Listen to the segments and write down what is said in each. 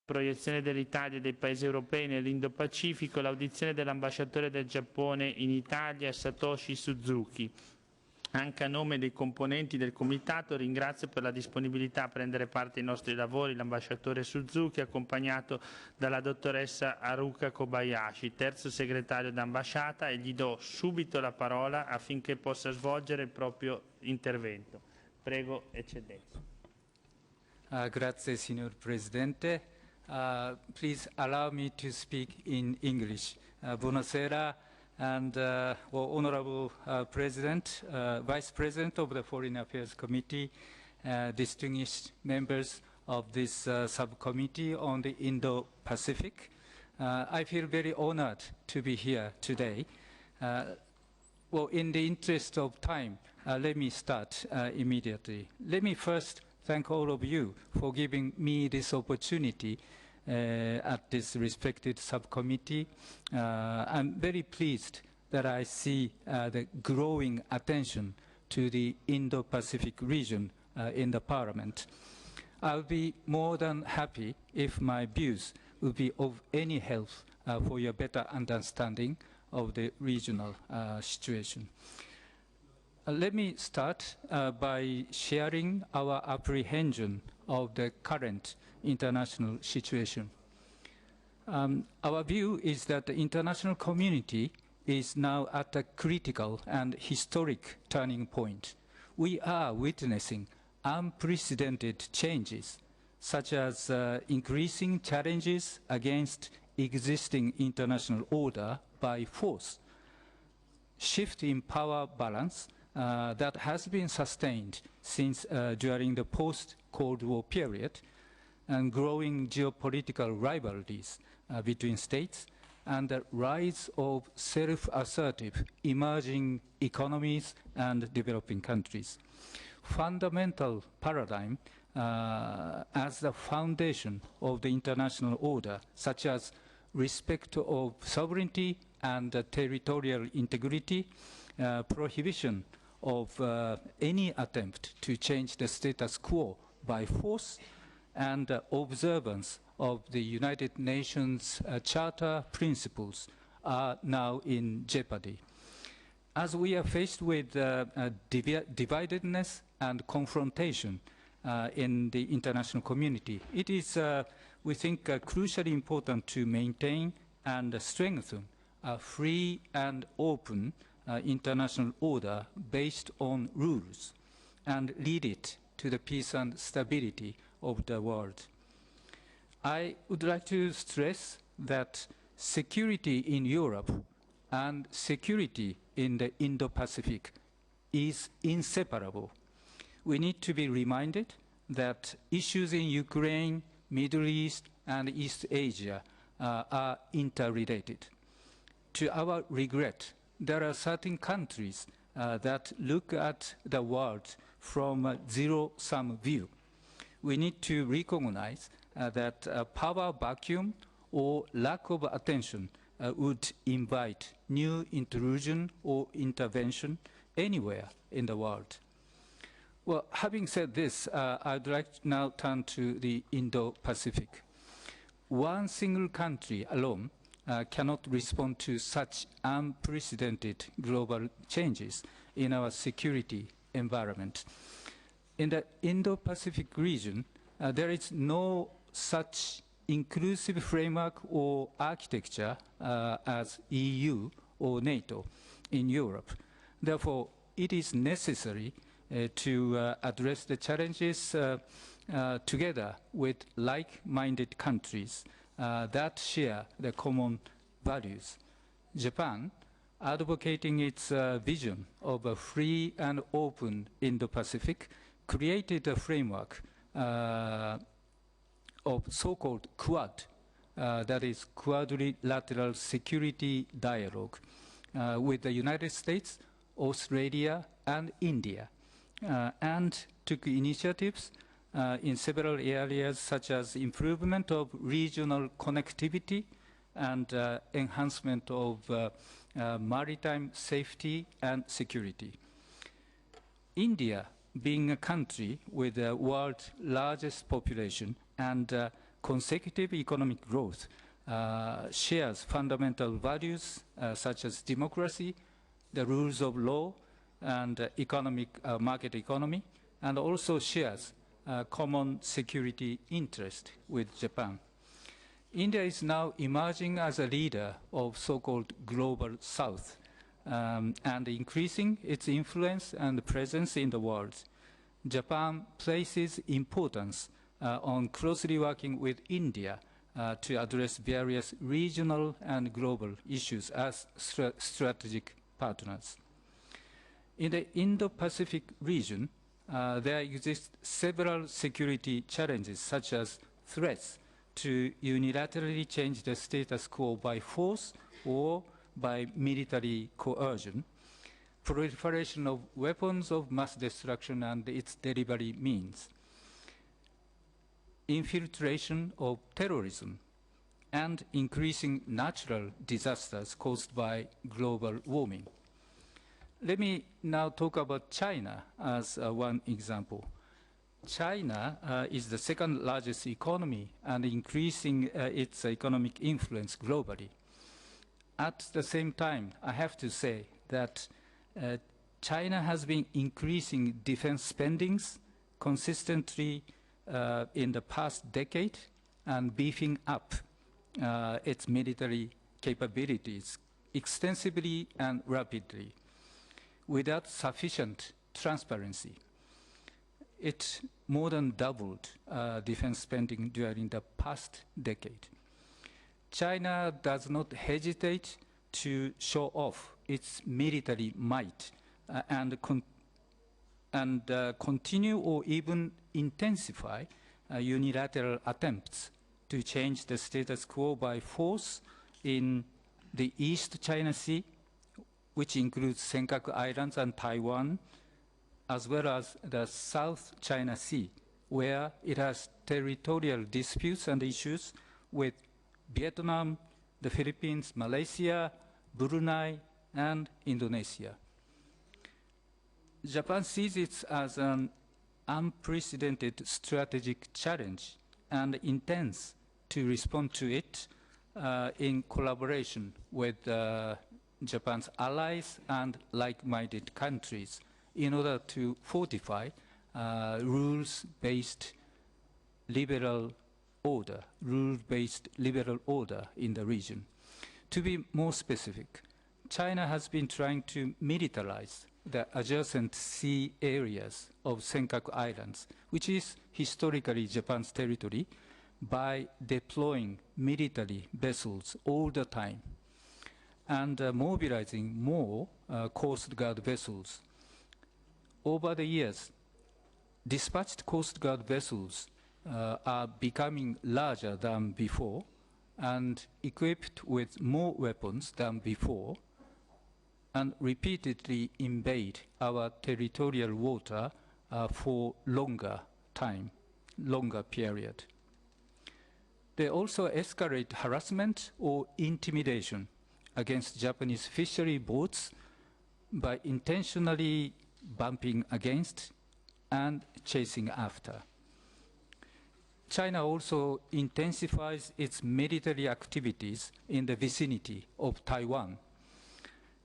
proiezione dell'Italia e dei Paesi europei nell'Indo-pacifico, l'audizione dell'ambasciatore del Giappone in Italia, Satoshi Suzuki. Anche a nome dei componenti del Comitato ringrazio per la disponibilità a prendere parte ai nostri lavori l'ambasciatore Suzuki, accompagnato dalla dottoressa Haruka Kobayashi, terzo segretario d'ambasciata, e gli do subito la parola affinché possa svolgere il proprio intervento. Prego, Eccellenza. Grazie, signor Presidente. Please allow me to speak in English. Buonasera, and Honorable President, Vice President of the Foreign Affairs Committee, distinguished members of this subcommittee on the Indo-Pacific. I feel very honored to be here today. Well, in the interest of time, let me start immediately. Let me first thank all of you for giving me this opportunity at this respected subcommittee. I'm very pleased that I see the growing attention to the Indo-Pacific region in the Parliament. I'll be more than happy if my views will be of any help for your better understanding of the regional situation. Let me start by sharing our apprehension of the current international situation. Our view is that the international community is now at a critical and historic turning point. We are witnessing unprecedented changes, such as increasing challenges against existing international order by force, shift in power balance that has been sustained since during the post-Cold War period, and growing geopolitical rivalries between states, and the rise of self-assertive emerging economies and developing countries. Fundamental paradigm as the foundation of the international order, such as respect of sovereignty and territorial integrity, prohibition of any attempt to change the status quo by force, and observance of the United Nations Charter principles are now in jeopardy. As we are faced with dividedness and confrontation in the international community, it is, we think, crucially important to maintain and strengthen a free and open international order based on rules and lead it to the peace and stability of the world. I would like to stress that security in Europe and security in the Indo-Pacific is inseparable. We need to be reminded that issues in Ukraine, Middle East, and East Asia are interrelated. To our regret, there are certain countries that look at the world from a zero-sum view. We need to recognize that a power vacuum or lack of attention would invite new intrusion or intervention anywhere in the world. Well, having said this, I'd like to now turn to the Indo-Pacific. One single country alone cannot respond to such unprecedented global changes in our security environment. In the Indo-Pacific region, there is no such inclusive framework or architecture as EU or NATO in Europe. Therefore, it is necessary to address the challenges together with like-minded countries that share the common values. Japan, advocating its vision of a free and open Indo-Pacific, created a framework of so-called Quad, that is Quadrilateral Security Dialogue, with the United States, Australia, and India, and took initiatives in several areas such as improvement of regional connectivity and enhancement of maritime safety and security. India, being a country with the world's largest population and consecutive economic growth shares fundamental values such as democracy, the rules of law, and market economy, and also shares common security interest with Japan. India is now emerging as a leader of so-called Global South and increasing its influence and presence in the world. Japan places importance on closely working with India to address various regional and global issues as strategic partners. In the Indo-Pacific region, there exist several security challenges, such as threats to unilaterally change the status quo by force or by military coercion, proliferation of weapons of mass destruction and its delivery means, infiltration of terrorism, and increasing natural disasters caused by global warming. Let me now talk about China as one example. China is the second largest economy and increasing its economic influence globally. At the same time, I have to say that China has been increasing defense spendings consistently in the past decade and beefing up its military capabilities extensively and rapidly without sufficient transparency. It more than doubled defense spending during the past decade. China does not hesitate to show off its military might and continue or even intensify unilateral attempts to change the status quo by force in the East China Sea, which includes Senkaku Islands and Taiwan, as well as the South China Sea, where it has territorial disputes and issues with Vietnam, the Philippines, Malaysia, Brunei, and Indonesia. Japan sees it as an unprecedented strategic challenge and intends to respond to it in collaboration with Japan's allies and like-minded countries in order to fortify rules-based liberal order in the region. To be more specific, China has been trying to militarize the adjacent sea areas of Senkaku Islands, which is historically Japan's territory, by deploying military vessels all the time and mobilizing more Coast Guard vessels. Over the years, dispatched Coast Guard vessels are becoming larger than before and equipped with more weapons than before, and repeatedly invade our territorial water for longer period. They also escalate harassment or intimidation against Japanese fishery boats by intentionally bumping against and chasing after. China also intensifies its military activities in the vicinity of Taiwan.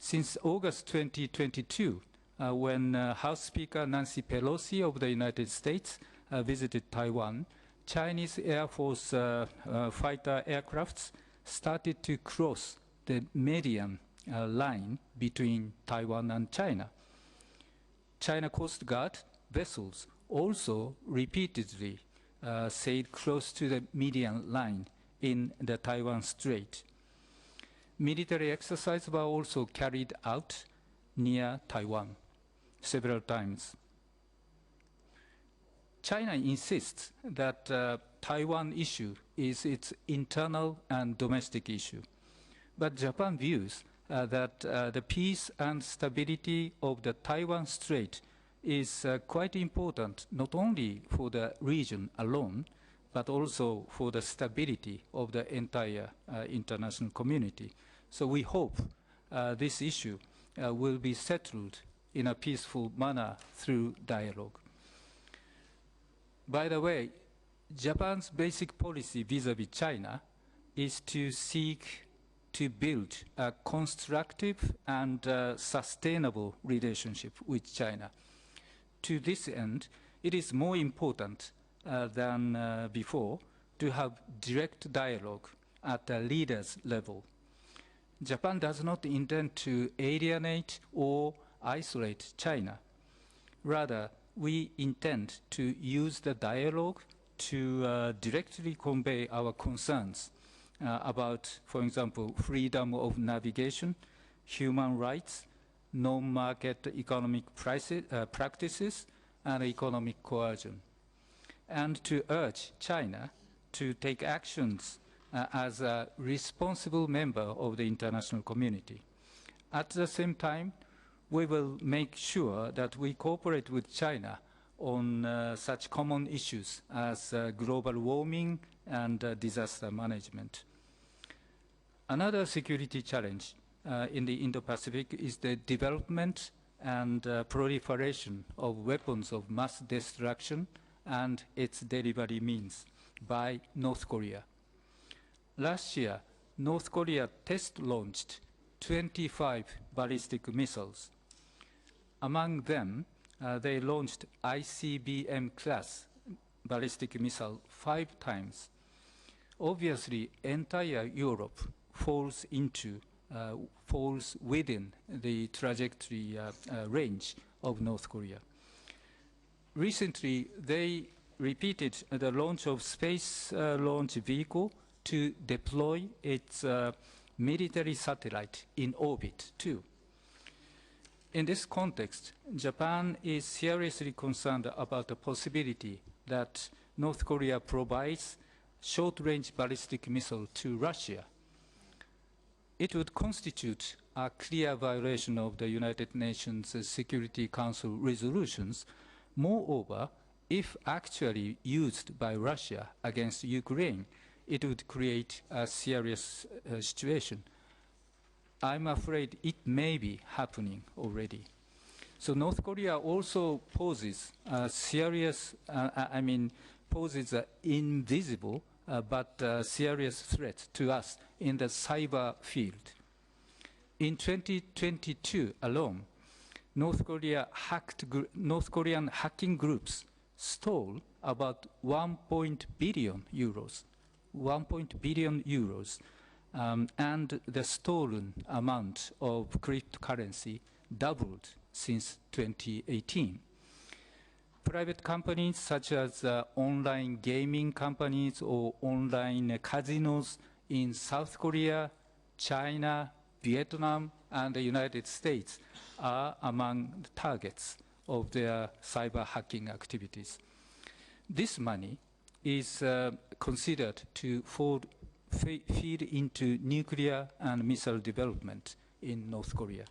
Since August 2022, when House Speaker Nancy Pelosi of the United States visited Taiwan, Chinese Air Force fighter aircrafts started to cross the median line between Taiwan and China. China Coast Guard vessels also repeatedly sailed close to the median line in the Taiwan Strait. Military exercises were also carried out near Taiwan several times. China insists that Taiwan issue is its internal and domestic issue. But Japan views that the peace and stability of the Taiwan Strait is quite important, not only for the region alone, but also for the stability of the entire international community. So we hope this issue will be settled in a peaceful manner through dialogue. By the way, Japan's basic policy vis-à-vis China is to seek to build a constructive and sustainable relationship with China. To this end, it is more important than before to have direct dialogue at the leaders' level. Japan does not intend to alienate or isolate China. Rather, we intend to use the dialogue to directly convey our concerns about, for example, freedom of navigation, human rights, non-market economic practices, and economic coercion, and to urge China to take actions as a responsible member of the international community. At the same time, we will make sure that we cooperate with China on such common issues as global warming and disaster management. Another security challenge in the Indo-Pacific is the development and proliferation of weapons of mass destruction and its delivery means by North Korea. Last year, North Korea test-launched 25 ballistic missiles. Among them, they launched ICBM-class ballistic missile 5 times. Obviously, entire Europe falls within the trajectory range of North Korea. Recently, they repeated the launch of space launch vehicle to deploy its military satellite in orbit too. In this context, Japan is seriously concerned about the possibility that North Korea provides short-range ballistic missile to Russia. It would constitute a clear violation of the United Nations Security Council resolutions. Moreover, if actually used by Russia against Ukraine, it would create a serious situation. I'm afraid it may be happening already. So North Korea also poses a serious, poses an invisible but serious threat to us in the cyber field. In 2022 alone, North Korean hacking groups stole about 1 billion euros, and the stolen amount of cryptocurrency doubled since 2018. Private companies such as online gaming companies or online casinos in South Korea, China, Vietnam, and the United States are among the targets of their cyber hacking activities. This money is considered to feed into nuclear and missile development in North Korea.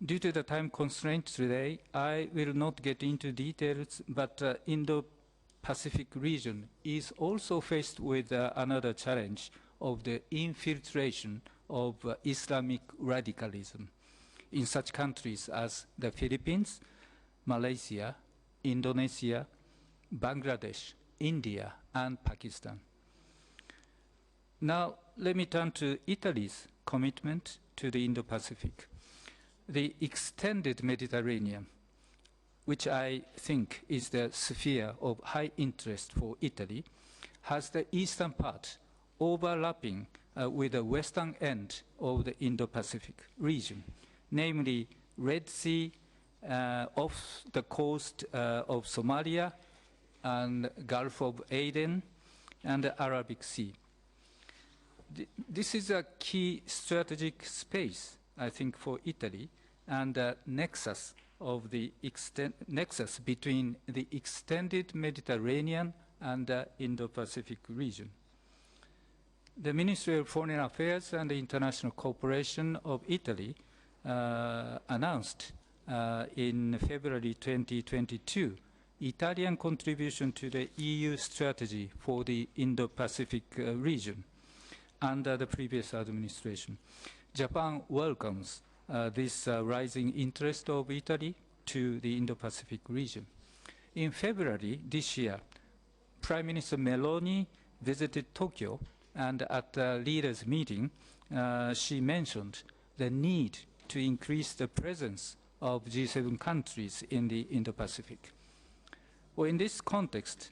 Due to the time constraint today, I will not get into details, but Indo-Pacific region is also faced with another challenge of the infiltration of Islamic radicalism in such countries as the Philippines, Malaysia, Indonesia, Bangladesh, India, and Pakistan. Now, let me turn to Italy's commitment to the Indo-Pacific. The extended Mediterranean, which I think is the sphere of high interest for Italy, has the eastern part overlapping with the western end of the Indo-Pacific region, namely Red Sea, off the coast of Somalia, and Gulf of Aden, and the Arabic Sea. This is a key strategic space, I think, for Italy, and the nexus of the nexus between the extended Mediterranean and the Indo-Pacific region. The Ministry of Foreign Affairs and International Cooperation of Italy announced in February 2022 Italian contribution to the EU strategy for the Indo-Pacific region under the previous administration. Japan welcomes this rising interest of Italy to the Indo-Pacific region. In February this year, Prime Minister Meloni visited Tokyo, and at the leaders' meeting, she mentioned the need to increase the presence of G7 countries in the Indo-Pacific. Well, in this context,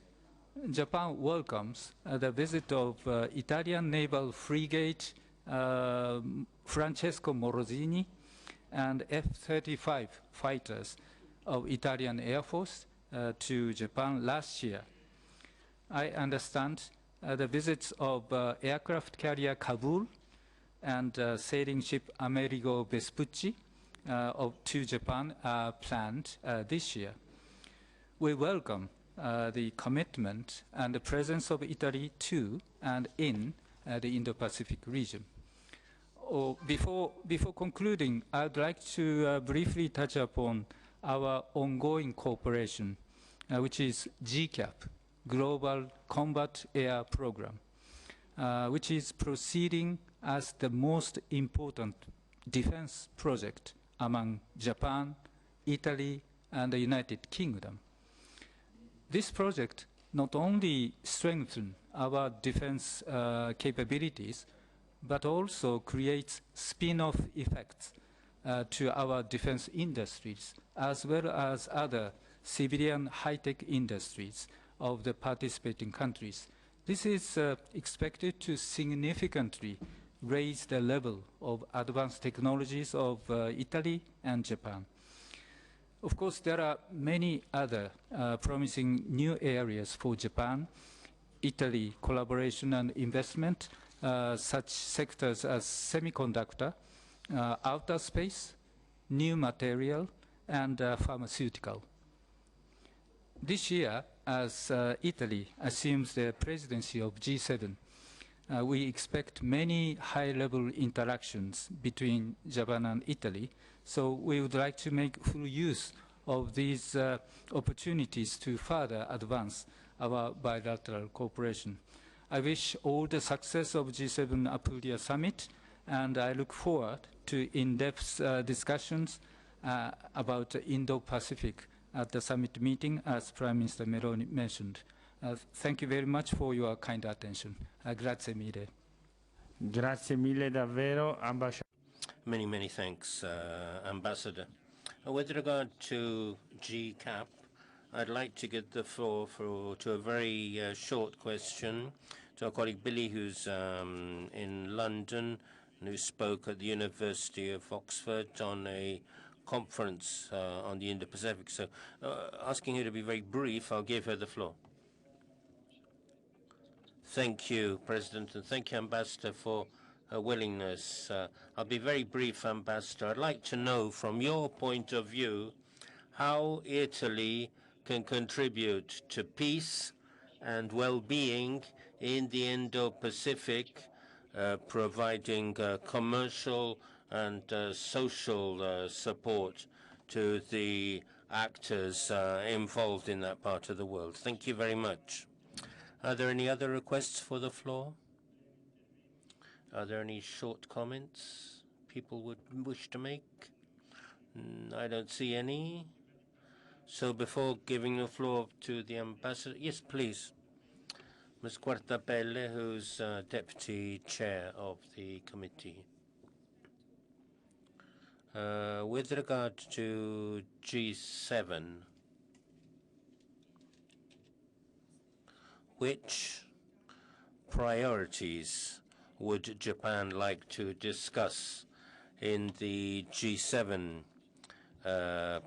Japan welcomes the visit of Italian naval frigate Francesco Morosini and F-35 fighters of Italian Air Force to Japan last year. I understand the visits of aircraft carrier Kabul and sailing ship Amerigo Vespucci to Japan are planned this year. We welcome the commitment and the presence of Italy to and in the Indo-Pacific region. Before concluding, I'd like to briefly touch upon our ongoing cooperation, which is GCAP, Global Combat Air Program, which is proceeding as the most important defense project among Japan, Italy, and the United Kingdom. This project not only strengthens our defense capabilities, but also creates spin-off effects to our defense industries, as well as other civilian high-tech industries of the participating countries. This is expected to significantly raise the level of advanced technologies of Italy and Japan. Of course, there are many other promising new areas for Japan, Italy collaboration and investment, such sectors as semiconductor, outer space, new material, and pharmaceutical. This year, as Italy assumes the presidency of G7, we expect many high-level interactions between Japan and Italy, so we would like to make full use of these opportunities to further advance our bilateral cooperation. I wish all the success of G7 Apulia Summit, and I look forward to in-depth discussions about the Indo-Pacific at the summit meeting, as Prime Minister Meloni mentioned. Thank you very much for your kind attention. Grazie mille. Grazie mille davvero, Ambasciatore. Many thanks, Ambassador. With regard to GCAP, I'd like to give the floor to a very short question to our colleague Billy, who's in London, and who spoke at the University of Oxford on a conference on the Indo-Pacific. So asking her to be very brief, I'll give her the floor. Thank you, President, and thank you, Ambassador, for her willingness. I'll be very brief, Ambassador. I'd like to know, from your point of view, how Italy can contribute to peace and well-being in the Indo-Pacific, providing commercial and social support to the actors involved in that part of the world. Thank you very much. Are there any other requests for the floor? Are there any short comments people would wish to make? I don't see any. So before giving the floor to the Ambassador, yes, please. Ms. Quartapelle, who's Deputy Chair of the committee. With regard to G7, which priorities would Japan like to discuss in the G7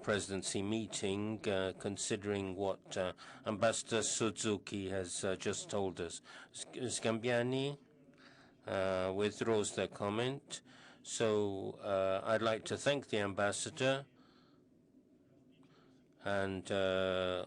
presidency meeting, considering what Ambassador Suzuki has just told us? Scambiani withdraws their comment. So I'd like to thank the Ambassador, and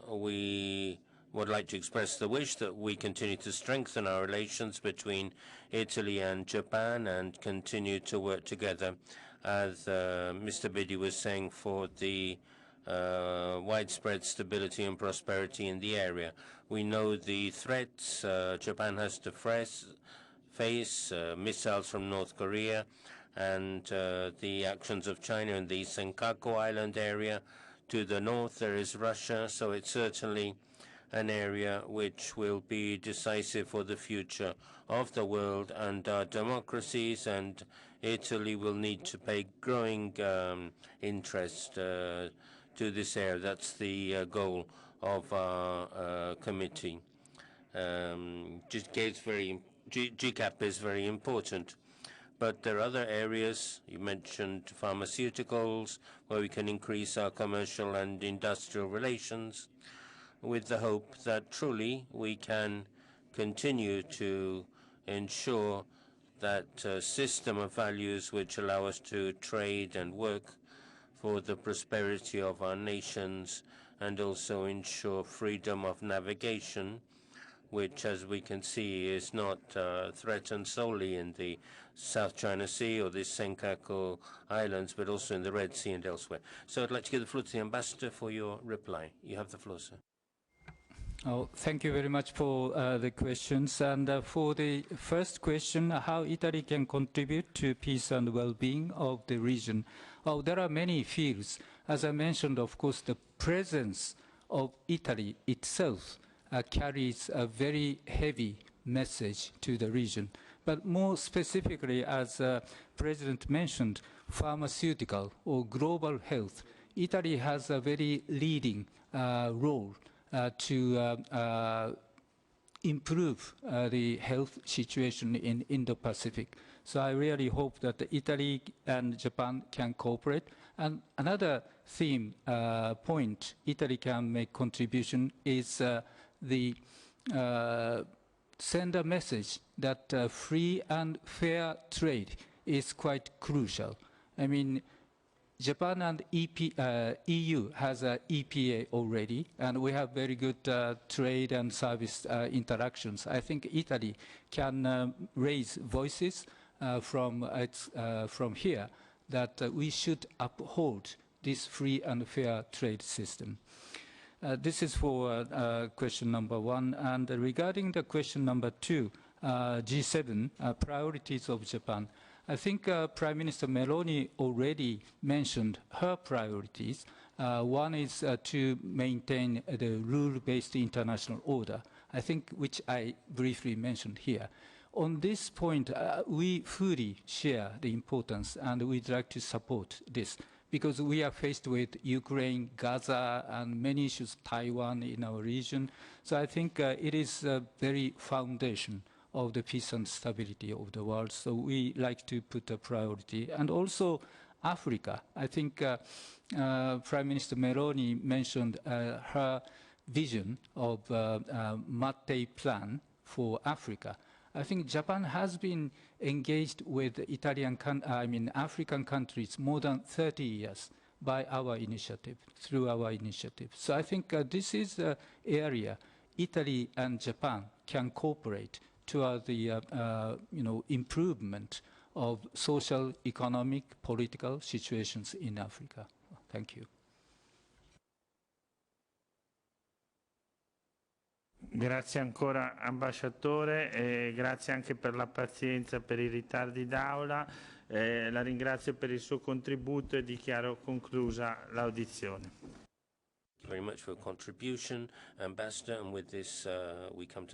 we would like to express the wish that we continue to strengthen our relations between Italy and Japan and continue to work together, as Mr. Bidi was saying, for the widespread stability and prosperity in the area. We know the threats Japan has to face, missiles from North Korea, and the actions of China in the Senkaku Island area. To the north, there is Russia, so it's certainly an area which will be decisive for the future of the world and our democracies, and Italy will need to pay growing interest to this area. That's the goal of our committee. GCAP is very important. But there are other areas, you mentioned pharmaceuticals, where we can increase our commercial and industrial relations with the hope that truly we can continue to ensure that system of values which allow us to trade and work for the prosperity of our nations and also ensure freedom of navigation, which, as we can see, is not threatened solely in the South China Sea or the Senkaku Islands, but also in the Red Sea and elsewhere. So I'd like to give the floor to the Ambassador for your reply. You have the floor, sir. Oh, thank you very much for the questions. And for the first question, how Italy can contribute to peace and well-being of the region. Oh, there are many fields. As I mentioned, of course, the presence of Italy itself carries a very heavy message to the region. But more specifically, as President mentioned, pharmaceutical or global health, Italy has a very leading role to improve the health situation in Indo-Pacific. So I really hope that Italy and Japan can cooperate. And another theme point Italy can make contribution is send a message that free and fair trade is quite crucial. I mean, Japan and EU has an EPA already, and we have very good trade and service interactions. I think Italy can raise voices from here that we should uphold this free and fair trade system. This is for question number one. And regarding the question number two, G7, priorities of Japan. I think Prime Minister Meloni already mentioned her priorities. One is to maintain the rule-based international order, I think, which I briefly mentioned here. On this point, we fully share the importance, and we'd like to support this, because we are faced with Ukraine, Gaza, and many issues, Taiwan in our region. So I think it is the very foundation of the peace and stability of the world. So we like to put a priority. And also Africa. I think Prime Minister Meloni mentioned her vision of Mattei plan for Africa. I think Japan has been engaged with African countries more than 30 years by our initiative, through our initiative. So I think this is the area Italy and Japan can cooperate toward the improvement of social, economic, political situations in Africa. Thank you. Grazie ancora Ambasciatore, e grazie anche per la pazienza per i ritardi d'aula. La ringrazio per il suo contributo e dichiaro conclusa l'audizione. Very much for your contribution, Ambassador, and with this we come to